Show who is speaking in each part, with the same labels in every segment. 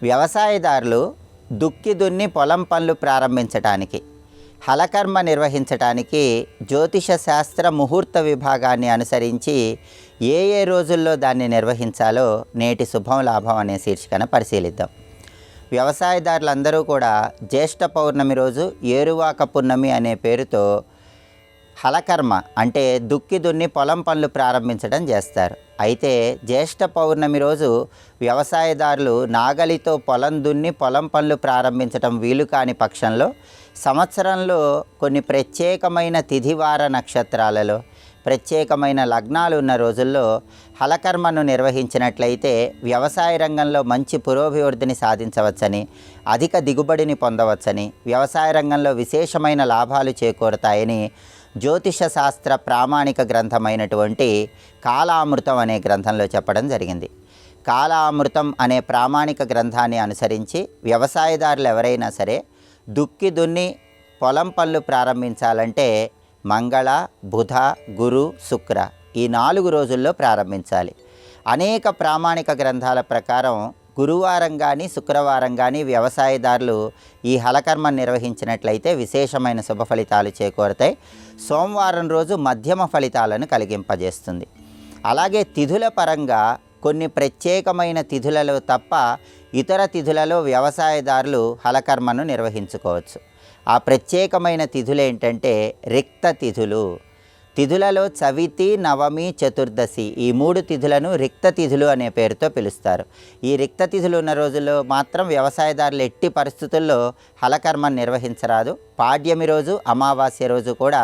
Speaker 1: వ్యవసాయదారులు దుక్కి దున్ని పొలం పనులు ప్రారంభించటానికి, హలకర్మ నిర్వహించటానికి జ్యోతిష శాస్త్ర ముహూర్త విభాగాన్ని అనుసరించి ఏ ఏ రోజుల్లో దాన్ని నిర్వహించాలో నేటి శుభం లాభం అనే శీర్షికన పరిశీలిద్దాం. వ్యవసాయదారులందరూ కూడా జ్యేష్ఠ పౌర్ణమి రోజు ఏరువాక పున్నమి అనే పేరుతో హలకర్మ అంటే దుక్కి దున్ని పొలం పనులు ప్రారంభించడం చేస్తారు. అయితే జ్యేష్ఠ పౌర్ణమి రోజు వ్యవసాయదారులు నాగలితో పొలం దున్ని పొలం పనులు ప్రారంభించడం వీలు కాని పక్షంలో సంవత్సరంలో కొన్ని ప్రత్యేకమైన తిథివార నక్షత్రాలలో ప్రత్యేకమైన లగ్నాలు ఉన్న రోజుల్లో హలకర్మను నిర్వహించినట్లయితే వ్యవసాయ రంగంలో మంచి పురోభివృద్ధిని సాధించవచ్చని, అధిక దిగుబడిని పొందవచ్చని, వ్యవసాయ రంగంలో విశేషమైన లాభాలు చేకూరతాయని జ్యోతిష శాస్త్ర ప్రామాణిక గ్రంథమైనటువంటి కాలామృతం అనే గ్రంథంలో చెప్పడం జరిగింది. కాలామృతం అనే ప్రామాణిక గ్రంథాన్ని అనుసరించి వ్యవసాయదారులు ఎవరైనా సరే దుక్కి దున్ని పొలం పనులు ప్రారంభించాలంటే మంగళ, బుధ, గురు, శుక్ర ఈ 4 రోజుల్లో ప్రారంభించాలి. అనేక ప్రామాణిక గ్రంథాల ప్రకారం గురువారం కానీ శుక్రవారం కానీ వ్యవసాయదారులు ఈ హలకర్మ నిర్వహించినట్లయితే విశేషమైన శుభ ఫలితాలు చేకూరతాయి. సోమవారం రోజు మధ్యమ ఫలితాలను కలిగింపజేస్తుంది. అలాగే తిథుల పరంగా కొన్ని ప్రత్యేకమైన తిథులలో తప్ప ఇతర తిథులలో వ్యవసాయదారులు హలకర్మను నిర్వహించుకోవచ్చు. ఆ ప్రత్యేకమైన తిథులు ఏంటంటే రిక్త తిథులు. తిథులలో చవితి, నవమి, చతుర్దశి ఈ 3 తిథులను రిక్త తిథులు అనే పేరుతో పిలుస్తారు. ఈ రిక్త తిథులు ఉన్న రోజుల్లో మాత్రం వ్యవసాయదారులు ఎట్టి పరిస్థితుల్లో హలకర్మను నిర్వహించరాదు. పాడ్యమి రోజు, అమావాస్య రోజు కూడా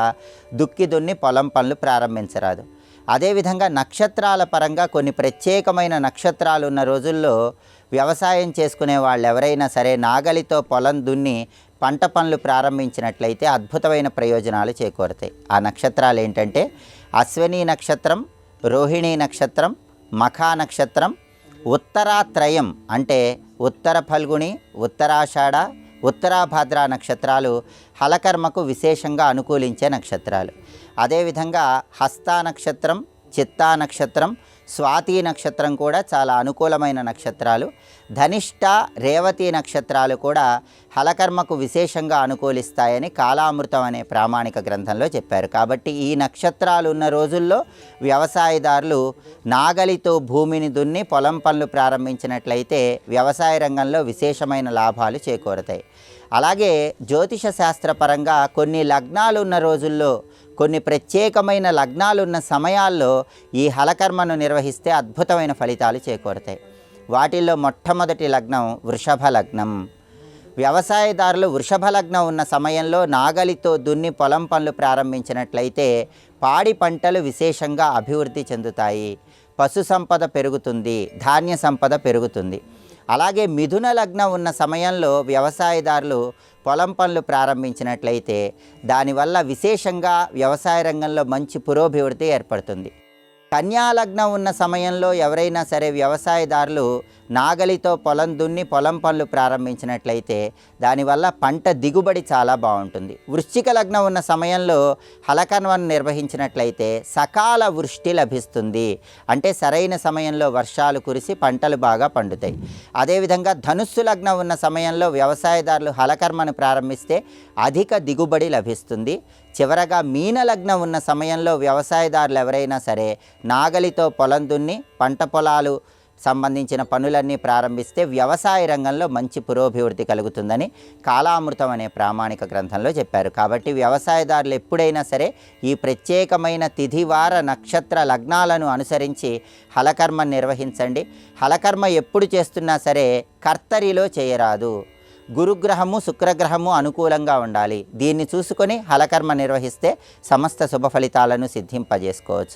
Speaker 1: దుక్కి దున్ని పొలం పనులు ప్రారంభించరాదు. అదేవిధంగా నక్షత్రాల పరంగా కొన్ని ప్రత్యేకమైన నక్షత్రాలు ఉన్న రోజుల్లో వ్యవసాయం చేసుకునే వాళ్ళు ఎవరైనా సరే నాగలితో పొలం దున్ని పంట పనులు ప్రారంభించినట్లయితే అద్భుతమైన ప్రయోజనాలు చేకూరతాయి. ఆ నక్షత్రాలు ఏంటంటే అశ్విని నక్షత్రం, రోహిణీ నక్షత్రం, మఖా నక్షత్రం, ఉత్తరాత్రయం అంటే ఉత్తర ఫల్గుణి, ఉత్తరాషాఢ, ఉత్తరాభాద్ర నక్షత్రాలు హలకర్మకు విశేషంగా అనుకూలించే నక్షత్రాలు. అదేవిధంగా హస్త నక్షత్రం, చిత్తా నక్షత్రం, స్వాతి నక్షత్రం కూడా చాలా అనుకూలమైన నక్షత్రాలు. ధనిష్ట, రేవతి నక్షత్రాలు కూడా హలకర్మకు విశేషంగా అనుకూలిస్తాయని కాలామృతం అనే ప్రామాణిక గ్రంథంలో చెప్పారు. కాబట్టి ఈ నక్షత్రాలు ఉన్న రోజుల్లో వ్యవసాయదారులు నాగలితో భూమిని దున్ని పొలం పనులు ప్రారంభించినట్లయితే వ్యవసాయ రంగంలో విశేషమైన లాభాలు చేకూరతాయి. అలాగే జ్యోతిష శాస్త్రపరంగా కొన్ని లగ్నాలు ఉన్న రోజుల్లో, కొన్ని ప్రత్యేకమైన లగ్నాలు ఉన్న సమయాల్లో ఈ హలకర్మను నిర్వహిస్తే అద్భుతమైన ఫలితాలు చేకూరతాయి. వాటిల్లో మొట్టమొదటి లగ్నం వృషభ లగ్నం. వ్యవసాయదారులు వృషభ లగ్నం ఉన్న సమయంలో నాగలితో దున్ని పొలం పనులు ప్రారంభించినట్లయితే పాడి పంటలు విశేషంగా అభివృద్ధి చెందుతాయి, పశు సంపద పెరుగుతుంది, ధాన్య సంపద పెరుగుతుంది. అలాగే మిథున లగ్నం ఉన్న సమయంలో వ్యవసాయదారులు పొలం పనులు ప్రారంభించినట్లయితే దానివల్ల విశేషంగా వ్యవసాయ రంగంలో మంచి పురోభివృద్ధి ఏర్పడుతుంది. కన్యా లగ్నం ఉన్న సమయంలో ఎవరైనా సరే వ్యవసాయదారులు నాగలితో పొలం దున్ని పొలం పనులు ప్రారంభించినట్లయితే దానివల్ల పంట దిగుబడి చాలా బాగుంటుంది. వృశ్చిక లగ్నం ఉన్న సమయంలో హలకర్మను నిర్వహించినట్లయితే సకాల వృష్టి లభిస్తుంది, అంటే సరైన సమయంలో వర్షాలు కురిసి పంటలు బాగా పండుతాయి. అదేవిధంగా ధనుస్సు లగ్నం ఉన్న సమయంలో వ్యవసాయదారులు హలకర్మను ప్రారంభిస్తే అధిక దిగుబడి లభిస్తుంది. చివరగా మీన లగ్నం ఉన్న సమయంలో వ్యవసాయదారులు ఎవరైనా సరే నాగలితో పొలం దున్ని పంట పొలాలు సంబంధించిన పనులన్నీ ప్రారంభిస్తే వ్యవసాయ రంగంలో మంచి పురోభివృద్ధి కలుగుతుందని కాలామృతం అనే ప్రామాణిక గ్రంథంలో చెప్పారు. కాబట్టి వ్యవసాయదారులు ఎప్పుడైనా సరే ఈ ప్రత్యేకమైన తిథివార నక్షత్ర లగ్నాలను అనుసరించి హలకర్మ నిర్వహించండి. హలకర్మ ఎప్పుడు చేస్తున్నా సరే కర్తరిలో చేయరాదు. గురుగ్రహము, శుక్రగ్రహము అనుకూలంగా ఉండాలి. దీన్ని చూసుకొని హలకర్మ నిర్వహిస్తే సమస్త శుభ ఫలితాలను సిద్ధింపజేసుకోవచ్చు.